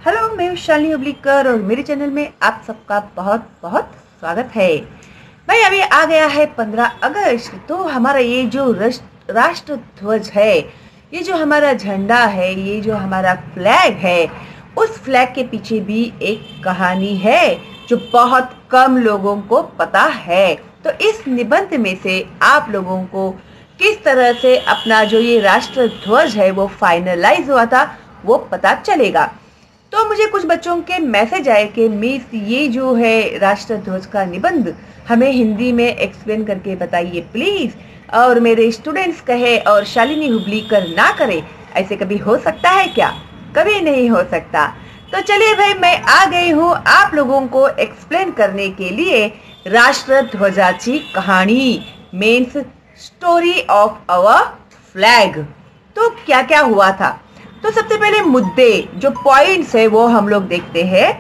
Hello, मैं हूँ शालिनी हुबलीकर और मेरे चैनल में आप सबका बहुत बहुत स्वागत है। भाई अभी आ गया है 15 अगस्त, तो हमारा ये जो राष्ट्र ध्वज है, ये जो हमारा झंडा है, ये जो हमारा फ्लैग है, उस फ्लैग के पीछे भी एक कहानी है जो बहुत कम लोगों को पता है। तो इस निबंध में से आप लोगों को किस तरह से अपना जो ये राष्ट्र ध्वज है वो फाइनलाइज हुआ था वो पता चलेगा। तो मुझे कुछ बच्चों के मैसेज आए कि मिस ये जो है राष्ट्र ध्वज का निबंध हमें हिंदी में एक्सप्लेन करके बताइए प्लीज। और मेरे स्टूडेंट्स कहे और शालिनी हुबलीकर ना करे, ऐसे कभी हो सकता है क्या? कभी नहीं हो सकता। तो चलिए भाई, मैं आ गई हूँ आप लोगों को एक्सप्लेन करने के लिए राष्ट्र ध्वजाची कहानी, means story of our flag. तो क्या क्या हुआ था, तो सबसे पहले मुद्दे जो पॉइंट्स है वो हम लोग देखते हैं।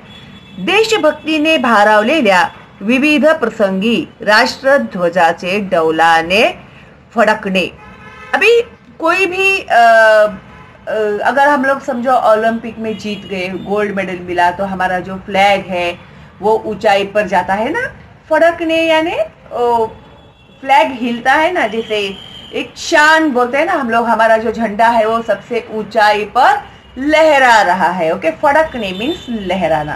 देशभक्तीने भारावलेल्या विविध प्रसंगी राष्ट्रध्वजाचे डौलाने फडकणे। अभी कोई भी अगर हम लोग समझो ओलंपिक में जीत गए, गोल्ड मेडल मिला, तो हमारा जो फ्लैग है वो ऊंचाई पर जाता है ना। फडकने यानी फ्लैग हिलता है ना, जैसे एक शान बोलते हैं ना हम लोग, हमारा जो झंडा है वो सबसे ऊंचाई पर लहरा रहा है। ओके, फडकणे मीन्स लहराना।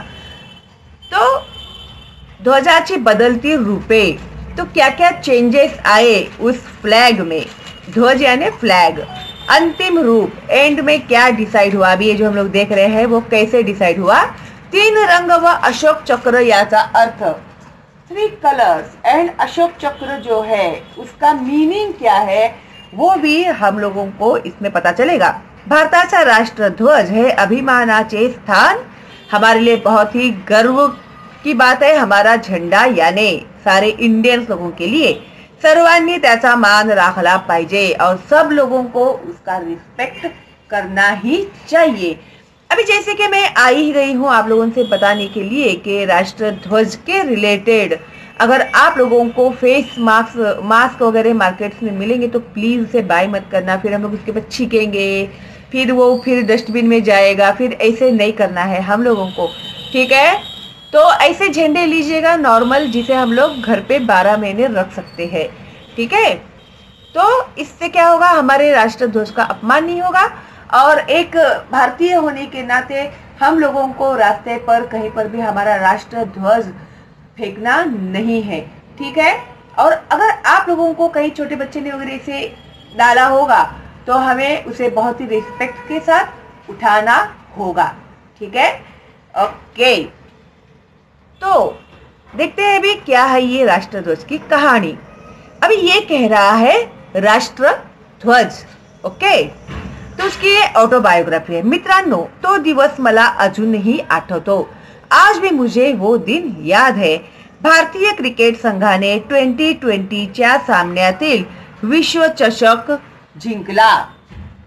तो ध्वजाची बदलती रूपे, तो क्या क्या चेंजेस आए उस फ्लैग में। ध्वज यानी फ्लैग, अंतिम रूप, एंड में क्या डिसाइड हुआ। अभी ये जो हम लोग देख रहे हैं वो कैसे डिसाइड हुआ। 3 रंग व अशोक चक्र, याचा अर्थ 3 कलर्स एंड अशोक चक्र जो है उसका मीनिंग क्या है वो भी हम लोगों को इसमें पता चलेगा। भारताचा राष्ट्रध्वज है अभिमानाचे स्थान, हमारे लिए बहुत ही गर्व की बात है हमारा झंडा, यानी सारे इंडियन लोगों के लिए। सर्वांनी त्याचा मान राखला पाहिजे और सब लोगों को उसका रिस्पेक्ट करना ही चाहिए। अभी जैसे कि मैं आ ही गई हूँ आप लोगों से बताने के लिए कि राष्ट्र ध्वज के रिलेटेड अगर आप लोगों को फेस मास्क वगैरह मार्केट्स में मिलेंगे तो प्लीज उसे बाय मत करना, फिर हम लोग उसके बाद छीकेंगे, फिर डस्टबिन में जाएगा। फिर ऐसे नहीं करना है हम लोगों को, ठीक है। तो ऐसे झंडे लीजिएगा नॉर्मल, जिसे हम लोग घर पे 12 महीने रख सकते हैं, ठीक है। तो इससे क्या होगा, हमारे राष्ट्र ध्वज का अपमान नहीं होगा और एक भारतीय होने के नाते हम लोगों को रास्ते पर कहीं पर भी हमारा राष्ट्र ध्वज फेंकना नहीं है, ठीक है। और अगर आप लोगों को कहीं छोटे बच्चे ने वगैरह इसे डाला होगा तो हमें उसे बहुत ही रिस्पेक्ट के साथ उठाना होगा, ठीक है। ओके, तो देखते हैं अभी क्या है ये राष्ट्र ध्वज की कहानी। अभी ये कह रहा है राष्ट्र ध्वज, ओके। तो उसकी ये ऑटोबायोग्राफी है। मित्रांनो, तो दिवस मला अजूनही आठवतो, आज भी मुझे वो दिन याद है। भारतीय क्रिकेट संघाने 2020च्या सामन्यातील विश्वचषक जिंकला।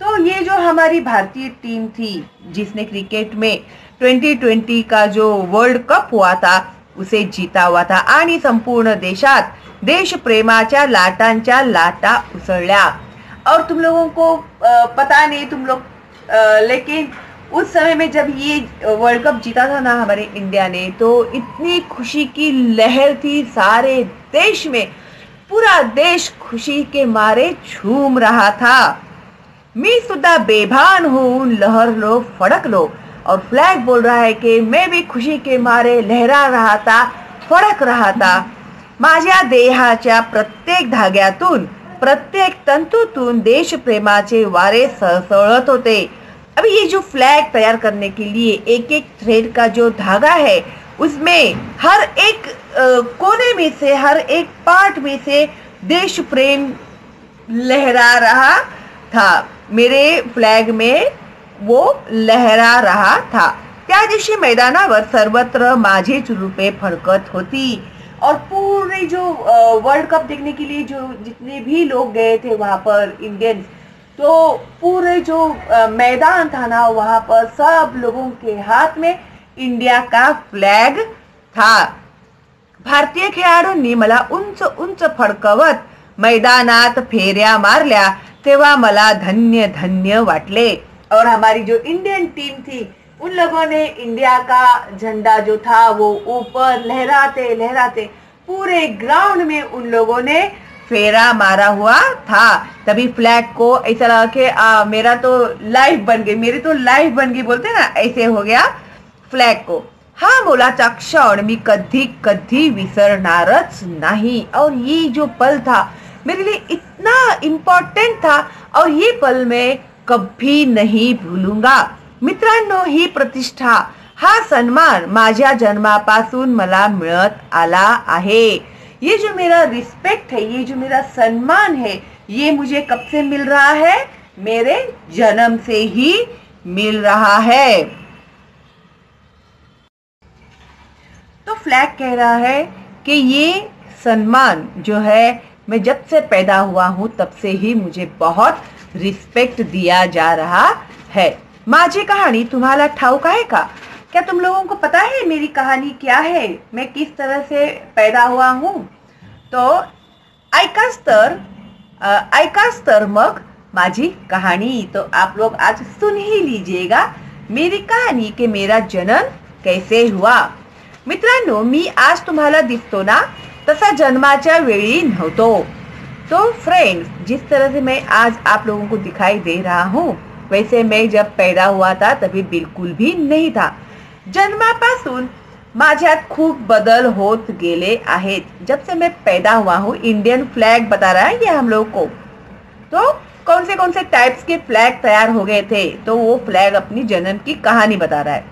तो ये जो हमारी भारतीय टीम थी जिसने क्रिकेट में 2020 का जो वर्ल्ड कप हुआ था उसे जीता हुआ था आणि संपूर्ण देशात देश प्रेमाच्या लाटांच्या लाटा उसळल्या। और तुम लोगों को पता नहीं तुम लोग, लेकिन उस समय में जब ये वर्ल्ड कप जीता था ना हमारे इंडिया ने, तो इतनी खुशी की लहर थी सारे देश में, पूरा देश खुशी के मारे झूम रहा था। मी सुद्धा बेभान होऊन लहरलो फडकलो, और फ्लैग बोल रहा है कि मैं भी खुशी के मारे लहरा रहा था, फडक रहा था। माझ्या देहाच्या प्रत्येक धाग्यातून, प्रत्येक तंतूतून देश प्रेमाचे वारे सळसळत होते। अभी ये जो फ्लैग तैयार करने के लिए एक एक थ्रेड का जो धागा है उसमें हर एक कोने में से, हर एक पार्ट में से देश प्रेम लहरा रहा था। मेरे फ्लैग में वो लहरा रहा था। त्या दिवशी मैदानावर सर्वत्र माझीच रूपे फडकत होती। और पूरे जो वर्ल्ड कप देखने के लिए जो जितने भी लोग गए थे वहां पर इंडियंस, तो पूरे जो मैदान था ना वहां पर सब लोगों के हाथ में इंडिया का फ्लैग था। भारतीय खेळाडूंनी मला उंच उंच फडकवत मैदानात फेऱ्या मारल्या तेव्हा मला धन्य धन्य वाटले। और हमारी जो इंडियन टीम थी उन लोगों ने इंडिया का झंडा जो था वो ऊपर लहराते लहराते पूरे ग्राउंड में उन लोगों ने फेरा मारा हुआ था। तभी फ्लैग को ऐसा लगा कि मेरा तो लाइफ बन गई, मेरी तो लाइफ बन गई बोलते ना, ऐसे हो गया फ्लॅग को। हा मोलाचा क्षण मी कधी कधी विसरणारच नहीं। और ये जो पल था मेरे लिए इतना इम्पॉर्टंट था और ये पल मैं कभी नहीं भूलूंगा। मित्रांनो, ही प्रतिष्ठा, हा सन्मान माझ्या जन्मापासून मला मिळत आला आहे। ये जो मेरा रिस्पेक्ट है, ये जो मेरा सम्मान है, ये मुझे कब से मिल रहा है? मेरे जन्म से ही मिल रहा है। तो फ्लैग कह रहा है कि ये सम्मान जो है मैं जब से पैदा हुआ हूं तब से ही मुझे बहुत रिस्पेक्ट दिया जा रहा है। माझी कहानी तुम्हाला ठाऊक आहे का? क्या तुम लोगों को पता है मेरी कहानी क्या है, मैं किस तरह से पैदा हुआ हूँ? तो ऐकाच तर मग माझी कहानी। तो आप लोग आज सुन ही लीजिएगा मेरी कहानी कि मेरा जन्म कैसे हुआ। मित्रांनो, मी आज तुम्हाला दिसतो ना तसा जन्माच्या वेळी नव्हतो। तो फ्रेंड्स, जिस तरह से मैं आज आप लोगों को दिखाई दे रहा हूँ वैसे मैं जब पैदा हुआ था तभी बिल्कुल भी नहीं था। जन्मापासून माझ्यात खूप बदल होत गेले आहेत। जब से मैं पैदा हुआ हूँ, इंडियन फ्लैग बता रहा है ये हम लोग को। तो कौन से टाइप्स के फ्लैग तैयार हो गए थे, तो वो फ्लैग अपनी जन्म की कहानी बता रहा है।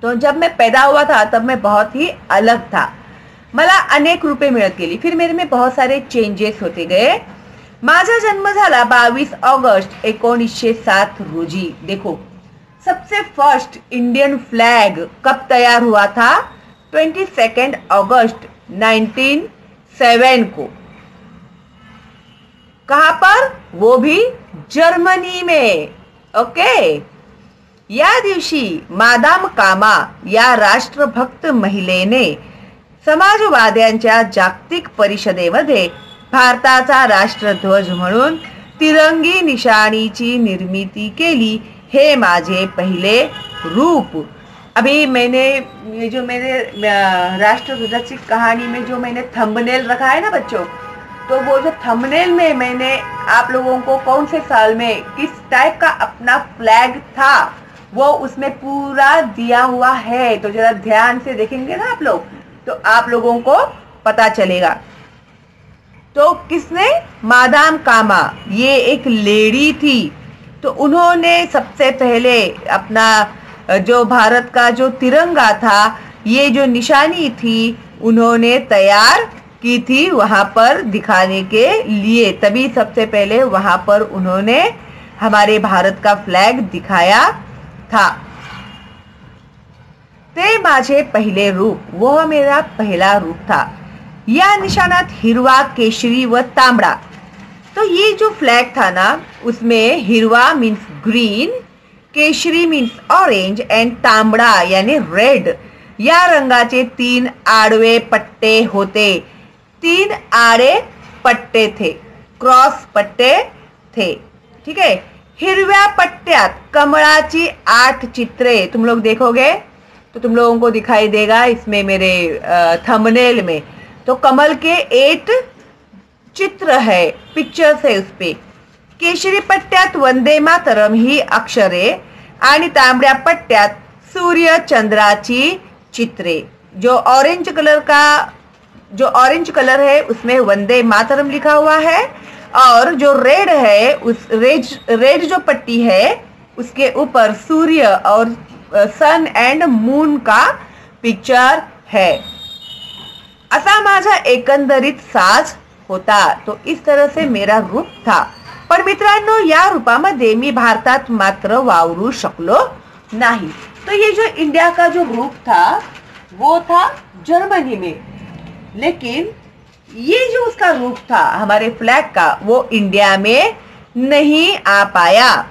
तो जब मैं पैदा हुआ था तब मैं बहुत ही अलग था, मला अनेक रूपे मिळत गेली। फिर मेरे में बहुत सारे चेंजेस होते गए। माझा जन्म झाला 22 ऑगस्ट 1907 रोजी। देखो, सबसे फर्स्ट इंडियन फ्लैग कब तैयार हुआ था? 22 अगस्त 1907 को। कहां पर? वो भी जर्मनी में। ओके। या दिवशी मादाम कामा या राष्ट्रभक्त महिलेने समाजवाद्यांच्या जागतिक परिषदेमध्ये भारताचा राष्ट्रध्वज म्हणून तिरंगी निशाणीची निर्मिती केली। हे माझे पहिले रूप। अभी मैंने ये जो मेरे राष्ट्रध्वजाची कहानी में जो मैंने थंबनेल रखा है ना बच्चों, तो वो जो थंबनेल में मैंने आप लोगों को कौन से साल में किस टाइप का अपना फ्लैग था वो उसमें पूरा दिया हुआ है। तो जरा ध्यान से देखेंगे ना आप लोग तो आप लोगों को पता चलेगा। तो किसने? मादाम कामा, ये एक लेडी थी। तो उन्होंने सबसे पहले अपना जो भारत का जो तिरंगा था, ये जो निशानी थी उन्होंने तैयार की थी वहां पर दिखाने के लिए। तभी सबसे पहले वहां पर उन्होंने हमारे भारत का फ्लैग दिखाया था। ते माझे पहिले रूप, वह मेरा पहला रूप था। या निशानात हिरवा, केशरी व तांबडा। तो ये जो फ्लैग था ना उसमें हिरवा मीन्स ग्रीन, केशरी मीन्स ऑरेंज एंड तांबडा यानी रेड या रंगाचे 3 आडवे पट्टे होते। 3 आडे पट्टे थे, क्रॉस पट्टे थे। ठीक है। हिरव्या पट्ट्यात कमळाची 8 चित्रे तुम लोग देखोगे तो तुम लोगों को दिखाई देगा इसमें मेरे थंबनेल में। तो कमल के 8 चित्र है, पिक्चर्स है उस पे। केशरी पट्ट्यात वंदे मातरम ही अक्षरे आणि तांबड्या पट्ट्यात सूर्य चंद्राची चित्रे। जो ऑरेंज कलर है उसमें वंदे मातरम लिखा हुआ है और जो रेड है उस रेड जो पट्टी है उसके ऊपर सूर्य और सन एंड मून का पिक्चर है। असा माझा एकंदरीत साज होता। तो इस तरह से मेरा रूप था। पण मित्रांनो, या रूपामध्ये मी भारतात मात्र वावरू शकलो नाही। तो ये जो इंडिया का जो रूप था वो था जर्मनी में, लेकिन ये जो उसका रूप था हमारे फ्लैग का वो इंडिया में नहीं आ पाया।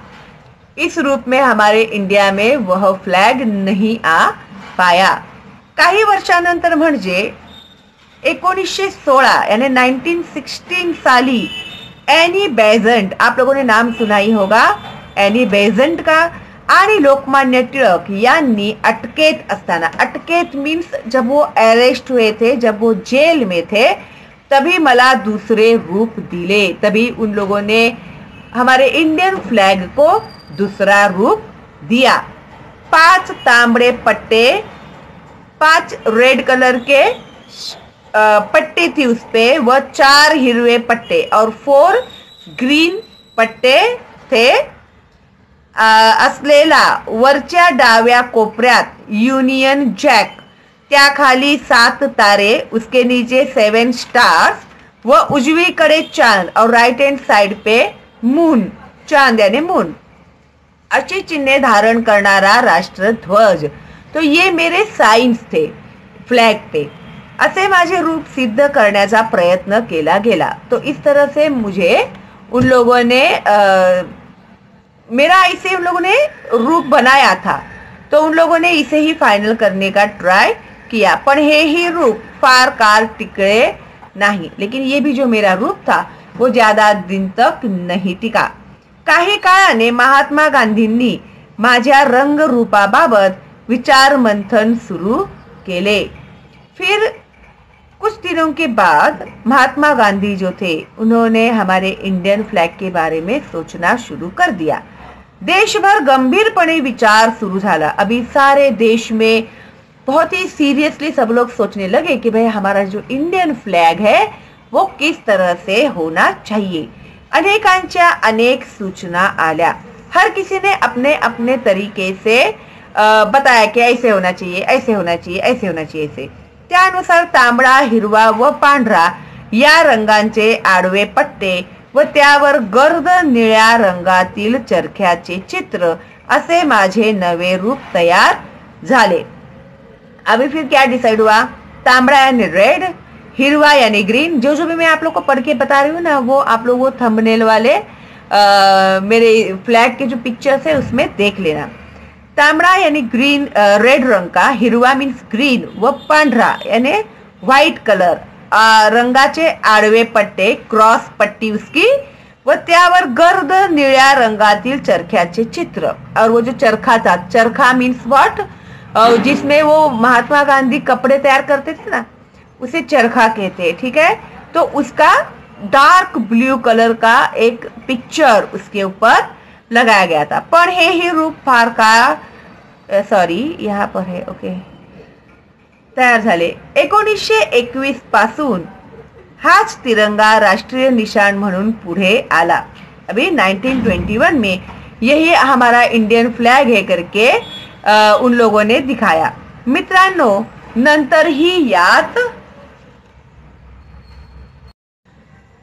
इस रूप में हमारे इंडिया में वह फ्लॅग नहीं आ पाया। काही वर्षानंतर म्हणजे 1916 यानी 1916 साली एनी बेसेंट, आप लोगों ने नाम सुना ही होगा, एनी बेसेंट का आणि लोकमान्य टिळक यांनी अटकेत असताना, अटकेत मीन्स जब वो अरेस्ट हुए थे, जब वो जेल में थे, तभी मला दूसरे रूप दिले, तभी उन लोगों ने हमारे इंडियन फ्लैग को दूसरा रूप दिया। 5 तांबड़े पट्टे, 5 रेड कलर के पट्टी थी उस पे, वह 4 हिरवे पट्टे और 4 ग्रीन पट्टे थे असलेला वरच्या डाव्या कोपऱ्यात युनियन जॅक, त्या खाली 7 तारे, उसके नीचे 7 स्टार्स व उजवीकडे चांद और राइट हैंड साइड पे मून, चांद यानी मून, अशी चिन्हे धारण करणारा राष्ट्रध्वज। तो ये मेरे साइन्स थे फ्लैग पे। असे माझे रूप सिद्ध करण्याचा प्रयत्न केला गेला। तो इस तरह से मुझे उन लोगों ने मेरा इसे उन लोगों ने रूप बनाया था, तो उन लोगों ने इसे ही फाइनल करने का ट्राई किया, पण हे ही रूप फार काळ टिकले नाही। लेकिन ये भी जो मेरा रूप था वो ज्यादा दिन तक नहीं टिका। काही काळाने महात्मा गांधींनी माझ्या रंग रूपाबाबत विचार मंथन सुरू केले। फिर कुछ दिनों के बाद महात्मा गांधी जो थे उन्होंने हमारे इंडियन फ्लैग के बारे में सोचना शुरू कर दिया। देश भर गंभीरपणे विचार शुरू झाला। अभी सारे देश में बहुत ही सीरियसली सब लोग सोचने लगे कि भाई हमारा जो इंडियन फ्लैग है वो किस तरह से होना चाहिए। अनेकांच्या अनेक सूचना आल्या, हर किसी ने अपने अपने तरीके से बताया कि ऐसे होना चाहिए, ऐसे होना चाहिए, ऐसे होना चाहिए। ऐसे त्यानुसार तांबडा, हिरवा व पांढरा या रंगांचे आडवे पट्टे व त्यावर गर्द निळ्या रंगातील चरख्याचे चित्र असे माझे नवे रूप तयार झाले। अभी फिर क्या डिसाइड हुआ, तांबड़ा यानी रेड, हिरवा यानी ग्रीन। जो जो भी मैं आप लोग को पढ़ के बता रही हूँ ना, वो आप लोग वो थंबनेल वाले मेरे फ्लैग के जो पिक्चर्स है उसमें देख लेना। तांबड़ा यानी ग्रीन, रेड रंग का, हिरवा मीन्स ग्रीन व पांढरा यानी व्हाइट कलर रंगाचे आडवे पट्टे, क्रॉस पट्टी उसकी, व त्यावर गर्द निळ्या रंगातील चरख्याचे चित्र। और वो जो चरखा था, चरखा मीन्स व्हाट, जिसमें वो महात्मा गांधी कपड़े तैयार करते थे ना, उसे चरखा कहते हैं, ठीक है। तो उसका डार्क ब्लू कलर का एक पिक्चर उसके ऊपर लगाया गया था। पण हे ही रूप फार का सॉरी यहाँ पर है, ओके, तयार झाले। 1921 पासून हाच तिरंगा राष्ट्रीय निशान म्हणून पुढे आला। अभी 1921 में यही हमारा इंडियन फ्लैग है करके उन लोगों ने दिखाया। मित्रांनो, नंतर ही यात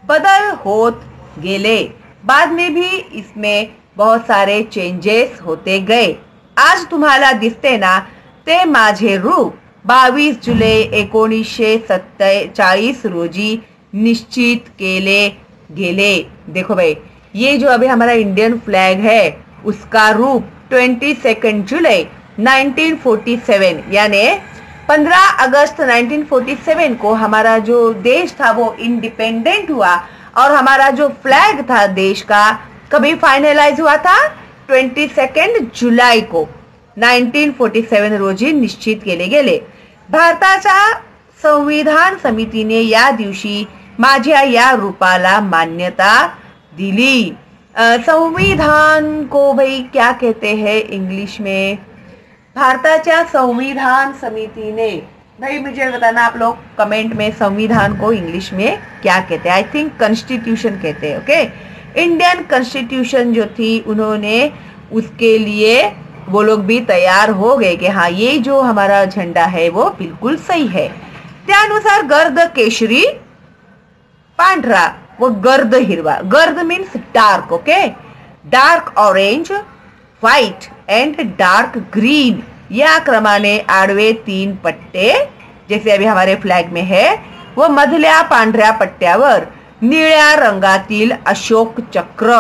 बदल होत गेले, बाद में भी इसमें बहुत सारे चेंजेस होते गए। आज तुम्हाला दिसते ना ते माझे रूप 22 जुलै 1947 रोजी निश्चित केले गेले। देखो भाई, ये जो अभी हमारा इंडियन फ्लैग है उसका रूप 22 जुलाई 1947 यानी 15 अगस्त 1947 को हमारा जो देश था वो इंडिपेंडेंट हुआ, और हमारा जो फ्लैग था देश का कभी फाइनलाइज हुआ था 22 जुलाई को 1947 रोजी निश्चित केले गेले। भारताच्या संविधान समितीने या दिवशी माझ्या या रूपाला मान्यता दिली। संविधान को भाई क्या कहते हैं इंग्लिश में, भारताच्या संविधान समिति ने, भाई मुझे बताना आप लोग कमेंट में संविधान को इंग्लिश में क्या कहते हैं। आई थिंक कॉन्स्टिट्यूशन कहते हैं, ओके। इंडियन कॉन्स्टिट्यूशन जो थी उन्होंने उसके लिए वो लोग भी तैयार हो गए कि हाँ ये जो हमारा झंडा है वो बिल्कुल सही है। त्यानुसार गर्द केशरी पांढरा व गर्द हिरवा, गर्द means dark, okay, dark orange, white end dark green या क्रमाने आडवे 3 पट्टे जैसे अभी हमारे फ्लैग में है, व मधल्या पांढऱ्या पट्ट्यावर निळ्या रंगातील अशोक चक्र,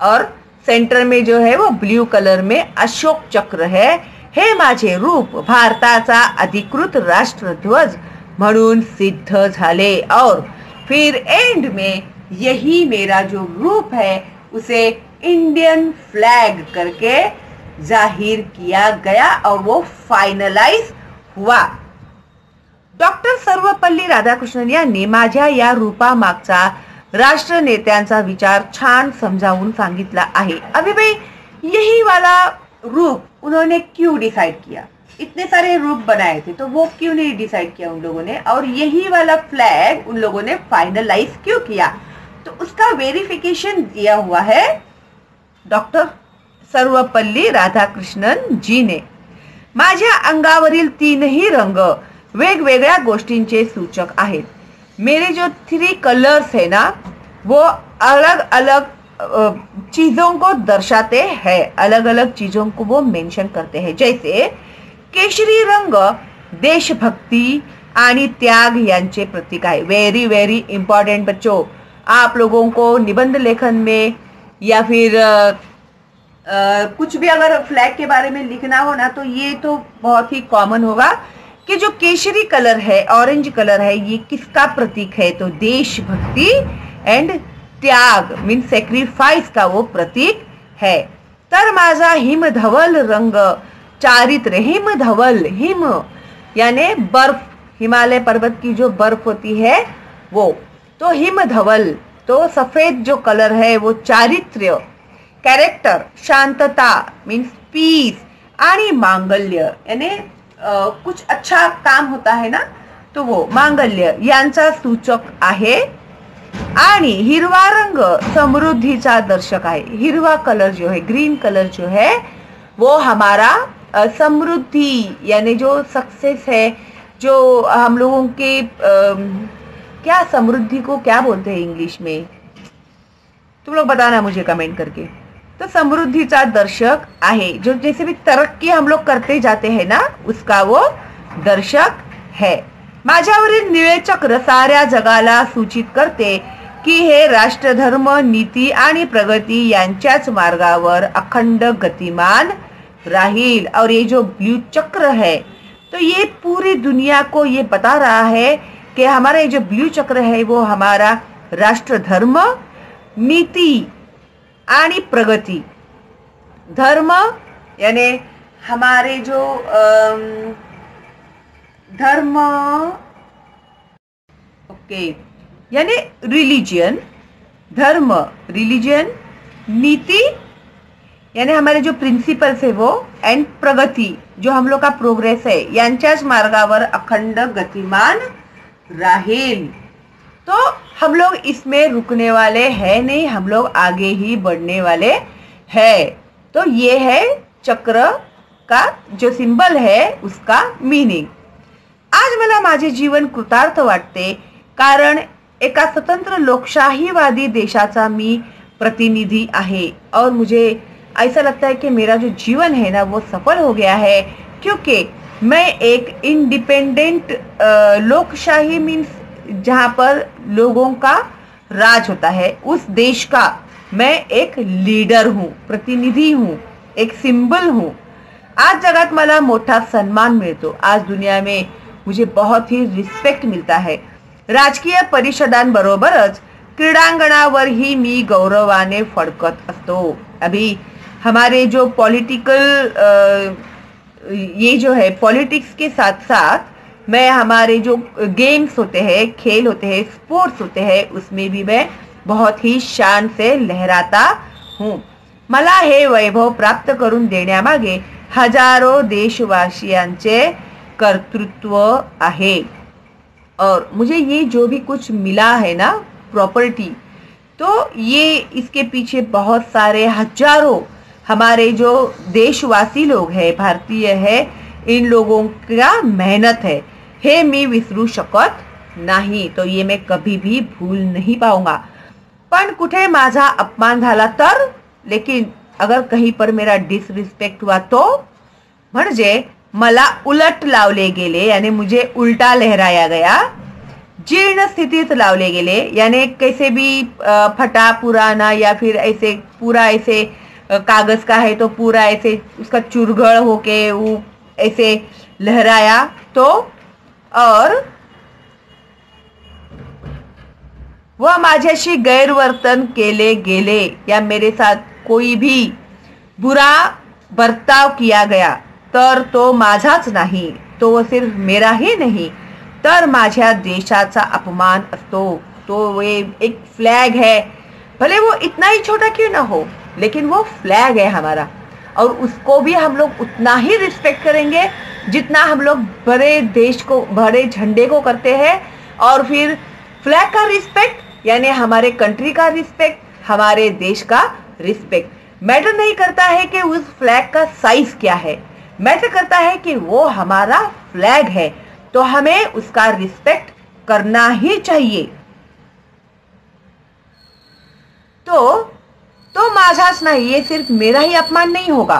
और सेंटर में जो है वो ब्लू कलर में अशोक चक्र है। हे माझे रूप भारताचा अधिकृत राष्ट्रध्वज म्हणून सिद्ध झाले। और फिर एंड में यही मेरा जो रूप है उसे इंडियन फ्लैग करके जाहिर किया गया और वो फाइनलाइज हुआ। डॉक्टर सर्वपल्ली राधाकृष्णन यांनी माझ्या या रूपामागचा राष्ट्र नेत्यांचा विचार छान समजावून सांगितला आहे। अभी भाई यही वाला रूप उन्होंने क्यों डिसाइड किया? इतने सारे रूप बनाए थे तो वो क्यों नहीं डिसाइड किया उन लोगों ने, और यही वाला फ्लैग उन लोगों ने फाइनलाइज क्यों किया? तो उसका वेरिफिकेशन दिया हुआ है डॉक्टर सर्वपल्ली राधाकृष्णन जी ने। माझ्या अंगावरील तीनही रंग वेगवेगळ्या गोष्टींचे सूचक आहेत। मेरे जो 3 कलर्स है ना वो अलग अलग चीजों को दर्शाते हैं, अलग अलग चीजों को वो मेंशन करते हैं। जैसे केशरी रंग देशभक्ति आणि त्याग यांचे प्रतीक आहे। वेरी वेरी इंपॉर्टेंट बच्चों, आप लोगों को निबंध लेखन में या फिर कुछ भी अगर फ्लैग के बारे में लिखना हो ना तो ये तो बहुत ही कॉमन होगा कि जो केशरी कलर है, ऑरेंज कलर है, ये किसका प्रतीक है? तो देशभक्ति एंड त्याग मीन सैक्रिफाइस का वो प्रतीक है। तर माझा हिमधवल रंग चारित्र्य, हिमधवल, हिम यानी बर्फ, हिमालय पर्वत की जो बर्फ होती है वो, तो हिमधवल तो सफेद जो कलर है वो चारित्र्य, कैरेक्टर, शांतता मीन्स पीस आणि मांगल्य यानी कुछ अच्छा काम होता है ना तो वो मांगल्य यांचा सूचक आहे। आणि हिरवा रंग समृद्धीचा दर्शक आहे। हिरवा कलर जो है, ग्रीन कलर जो है वो हमारा समृद्धि यानी जो सक्सेस है, जो हम लोगों के क्या समृद्धि को क्या बोलते हैं इंग्लिश में, तुम लोग बताना मुझे कमेंट करके। तो समृद्धीचा दर्शक आहे, जो जैसे भी तरक्की हम लोग करते जाते हैं ना उसका वो दर्शक है। माझ्यावरील निळे चक्र साऱ्या जगाला सूचित करते की हे राष्ट्रधर्म, नीती आणि प्रगती यांच्याच मार्गावर अखंड गतिमान राहील। और ये जो ब्लू चक्र है तो ये पूरी दुनिया को ये बता रहा है कि हमारा ये जो ब्लू चक्र है वो हमारा राष्ट्रधर्म, नीति आणि प्रगति। धर्म यानी हमारे जो धर्म, ओके, यानी रिलीजियन, धर्म रिलीजियन, नीति यानी हमारे जो प्रिंसिपल्स है वो, एंड प्रगति जो हम लोग का प्रोग्रेस है, यांच्याच मार्गावर अखंड गतिमान राहील। तो हम लोग इसमें रुकने वाले हैं नहीं, हम लोग आगे ही बढ़ने वाले हैं। तो ये है चक्र का जो सिंबल है उसका मीनिंग। आज मला माझे जीवन कृतार्थ वाटते कारण एका स्वतंत्र लोकशाहीवादी देशाचा मी प्रतिनिधि आहे और मुझे ऐसा लगता है कि मेरा जो जीवन है ना वो सफल हो गया है, क्योंकि मैं एक इंडिपेंडेंट लोकशाही मीन्स जहाँ पर लोगों का राज होता है उस देश का मैं एक लीडर हूँ, प्रतिनिधि हूँ, एक सिंबल हूँ। आज जगात मला मोठा सन्मान मिळतो, आज दुनिया में मुझे बहुत ही रिस्पेक्ट मिलता है। राजकीय परिषदांबरोबरच क्रीडांगणावर ही मी गौरवाने फडकत असतो। अभी हमारे जो पॉलिटिकल ये जो है पॉलिटिक्स के साथ साथ मैं हमारे जो गेम्स होते हैं, खेल होते हैं, स्पोर्ट्स होते हैं, उसमें भी मैं बहुत ही शान से लहराता हूँ। मला हे वैभव प्राप्त करून देण्यामागे हजारो देशवासियांचे कर्तृत्व आहे। और मुझे ये जो भी कुछ मिला है ना प्रॉपर्टी, तो ये इसके पीछे बहुत सारे हजारों हमारे जो देशवासी लोग हैं, भारतीय है, इन लोगों का मेहनत है, हे मी विसरू शकत नाही। तो ये मैं कभी भी भूल नहीं पाऊंगा। पण कुठे माझा अपमान झाला तर, लेकिन अगर कहीं पर मेरा डिसरिस्पेक्ट हुआ तो म्हणजे मला उलट लावले गेले यानी मुझे उल्टा लहराया गया, जीर्ण स्थितित लावले गेले यानी कैसे भी फटा पुराना या फिर ऐसे पूरा ऐसे कागज का है तो पूरा ऐसे उसका चुरगड़ होके वो ऐसे लहराया तो, और व माझ्याशी गैरवर्तन केले गेले या मेरे साथ कोई भी बुरा बर्ताव किया गया तर तो माझाच नाही, तो सिर्फ मेरा ही नहीं तर माझ्या देशाचा अपमान असतो। तो ये एक फ्लैग है, भले वो इतना ही छोटा क्यों ना हो, लेकिन वो फ्लैग है हमारा, और उसको भी हम लोग उतना ही रिस्पेक्ट करेंगे जितना हम लोग बड़े देश को, बड़े झंडे को करते हैं। और फिर फ्लैग का रिस्पेक्ट यानी हमारे कंट्री का रिस्पेक्ट, हमारे देश का रिस्पेक्ट। मैटर नहीं करता है कि उस फ्लैग का साइज क्या है, मैटर करता है कि वो हमारा फ्लैग है, तो हमें उसका रिस्पेक्ट करना ही चाहिए। तो माझाच नाही, ये सिर्फ मेरा ही अपमान नहीं होगा,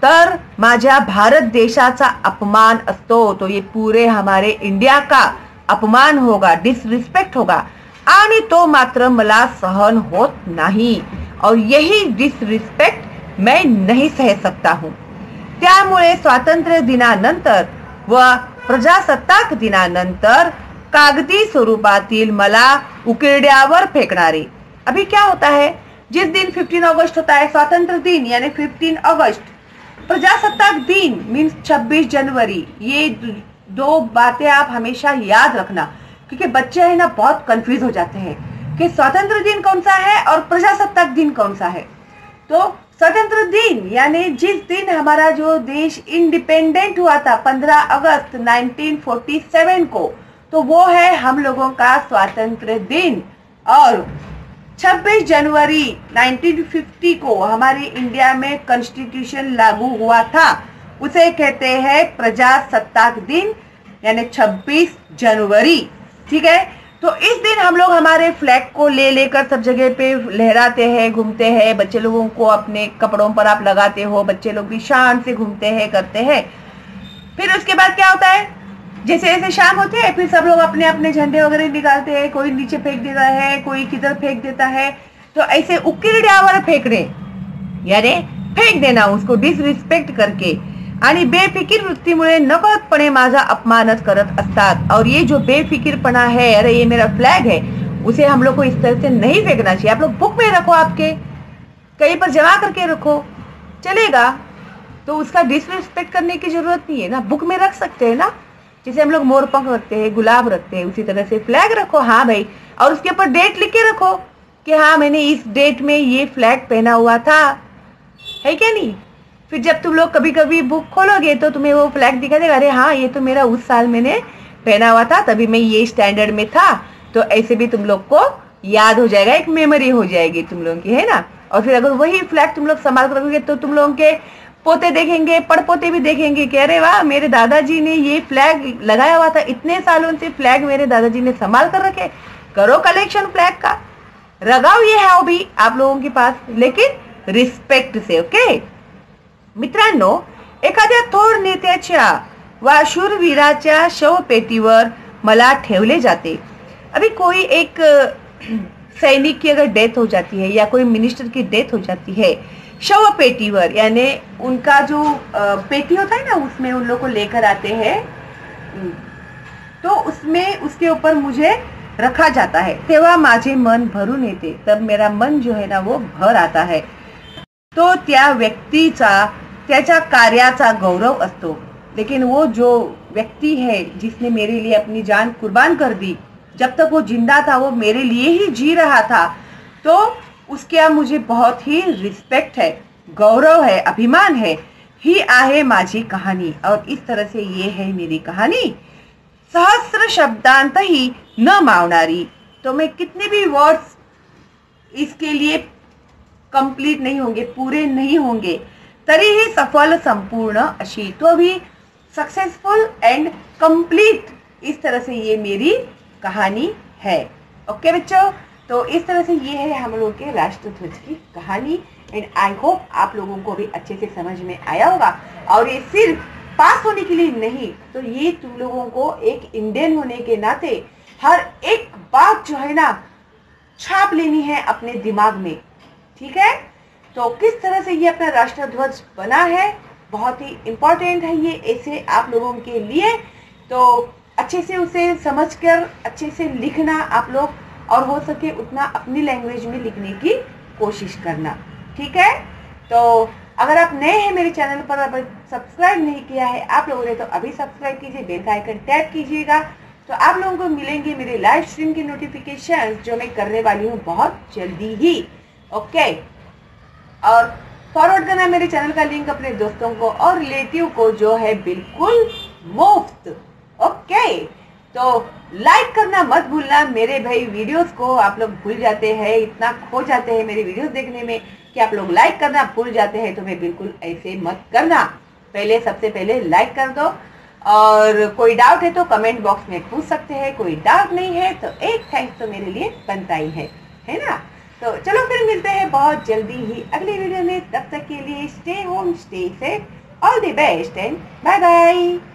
तर माझ्या भारत देशाचा अपमान असतो, तो ये पूरे हमारे इंडिया का अपमान होगा, डिसरिस्पेक्ट होगा, आणि तो मात्र मला सहन होत नाही, और यही डिसरिस्पेक्ट मैं नहीं सह सकता हूँ। त्यामुळे स्वातंत्र्य दिनानंतर व प्रजासत्ताक दिनानंतर कागदी स्वरूपातील मला उकिरड्यावर फेकणारे। अभी क्या होता है, जिस दिन 15 अगस्त होता है स्वातंत्र दिन यानी 15 अगस्त, प्रजासत्ताक दिन मीन्स 26 जनवरी, ये दो बातें आप हमेशा याद रखना, क्योंकि बच्चे है ना बहुत कंफ्यूज हो जाते हैं कि स्वतंत्र दिन कौन सा है और प्रजासत्ताक दिन कौन सा है। तो स्वतंत्र दिन यानी जिस दिन हमारा जो देश इंडिपेंडेंट हुआ था 15 अगस्त 1947 को, तो वो है हम लोगों का स्वातंत्र दिन। और 26 जनवरी 1950 को हमारी इंडिया में कॉन्स्टिट्यूशन लागू हुआ था, उसे कहते हैं प्रजासत्ताक दिन यानी 26 जनवरी। ठीक है, तो इस दिन हम लोग हमारे फ्लैग को ले लेकर सब जगह पे लहराते हैं, घूमते हैं, बच्चे लोगों को अपने कपड़ों पर आप लगाते हो, बच्चे लोग भी शान से घूमते हैं, करते हैं। फिर उसके बाद क्या होता है, जैसे जैसे शाम होती है फिर सब लोग अपने अपने झंडे वगैरह निकालते हैं, कोई नीचे फेंक देता है, कोई किधर फेंक देता है। तो ऐसे उकिरड्यावर फेंकणे यानी फेंक देना उसको डिसरिस्पेक्ट करके, आणि बेफिकीर वृत्तीमुळे नकळतपणे माझा अपमानच करत असतात। और ये जो बेफिकीरपना है, अरे ये मेरा फ्लैग है, उसे हम लोग को इस तरह से नहीं फेंकना चाहिए। आप लोग बुक में रखो, आपके कहीं पर जमा करके रखो, चलेगा, तो उसका डिसरिस्पेक्ट करने की जरूरत नहीं है ना, बुक में रख सकते हैं ना, जैसे हम लोग मोर पंख रखते हैं, गुलाब रखते हैं, उसी तरह से फ्लैग रखो। हाँ भाई, और उसके ऊपर डेट लिख के रखो कि हाँ मैंने इस डेट में ये फ्लैग पहना हुआ था, है क्या नहीं। फिर जब तुम लोग कभी कभी बुक खोलोगे तो तुम्हें वो फ्लैग दिखा देगा, अरे हाँ ये तो मेरा उस साल मैंने पहना हुआ था, तभी मैं ये स्टैंडर्ड में था। तो ऐसे भी तुम लोग को याद हो जाएगा, एक मेमोरी हो जाएगी तुम लोगों की, है ना। और फिर अगर वही फ्लैग तुम लोग संभाल कर रखोगे तो तुम लोगों के पोते देखेंगे, पड़पोते भी देखेंगे कि अरे वाह मेरे दादाजी ने ये फ्लैग लगाया हुआ था, इतने सालों से फ्लैग मेरे दादाजी ने संभाल कर रखे। करो कलेक्शन फ्लैग का, लगाओ ये हॉबी आप लोगों के पास, लेकिन रिस्पेक्ट से। ओके मित्रांनो, एखाद्या थोर नेत्याच्या वा शूरवीराच्या शवपेटीवर मला ठेवले जाते। अभी कोई एक सैनिक की अगर डेथ हो जाती है या कोई मिनिस्टर की डेथ हो जाती है, शव पेटीवर यानी उनका जो पेटी होता है ना, उसमें उन लोग को लेकर आते हैं, तो उसमें उसके ऊपर मुझे रखा जाता है, तेव्हा माझे मन भरून येते, तब मेरा मन जो है ना वो भर आता है। तो त्या व्यक्तीचा त्याच्या कार्याचा गौरव असतो, लेकिन वो जो व्यक्ति है जिसने मेरे लिए अपनी जान कुर्बान कर दी, जब तक वो जिंदा था वो मेरे लिए ही जी रहा था, तो उसके मुझे बहुत ही रिस्पेक्ट है, गौरव है, अभिमान है। ही आहे माझी कहानी, और इस तरह से ये है मेरी कहानी, सहस्र शब्दांत ही न मावणारी। तो मैं कितने भी वर्ड्स इसके लिए कंप्लीट नहीं होंगे, पूरे नहीं होंगे, तरीही सफल संपूर्ण अशी, तो भी सक्सेसफुल एंड कंप्लीट, इस तरह से ये मेरी कहानी है। ओके बच्चों, तो इस तरह से ये है हम लोग के राष्ट्रध्वज की कहानी, एंड आई होप आप लोगों को भी अच्छे से समझ में आया होगा। और ये सिर्फ पास होने के लिए नहीं, तो ये तुम लोगों को एक इंडियन होने के नाते हर एक बात जो है ना छाप लेनी है अपने दिमाग में, ठीक है। तो किस तरह से ये अपना राष्ट्रध्वज बना है, बहुत ही इम्पोर्टेंट है ये ऐसे आप लोगों के लिए। तो अच्छे से उसे समझकर अच्छे से लिखना आप लोग, और हो सके उतना अपनी लैंग्वेज में लिखने की कोशिश करना, ठीक है। तो अगर आप नए हैं मेरे चैनल पर, अगर सब्सक्राइब नहीं किया है आप लोगों ने तो अभी सब्सक्राइब कीजिए, बेल का आइकन टैप कीजिएगा, तो आप लोगों को मिलेंगे मेरे लाइव स्ट्रीम की नोटिफिकेशन जो मैं करने वाली हूँ बहुत जल्दी ही। ओके, और फॉरवर्ड करना मेरे चैनल का लिंक अपने दोस्तों को और रिलेटिव को जो है बिल्कुल मुफ्त। ओके, तो लाइक करना मत भूलना मेरे भाई। वीडियोस को आप लोग भूल जाते हैं, इतना खो जाते हैं मेरे वीडियोस देखने में कि आप लोग लाइक करना भूल जाते हैं। तो मैं बिल्कुल ऐसे मत करना, पहले सबसे पहले लाइक कर दो। और कोई डाउट है तो कमेंट बॉक्स में पूछ सकते हैं, कोई डाउट नहीं है तो एक थैंक्स तो मेरे लिए बनता ही है ना। तो चलो फिर मिलते हैं बहुत जल्दी ही अगली वीडियो में। तब तक के लिए stay home, stay safe, all the best and bye bye.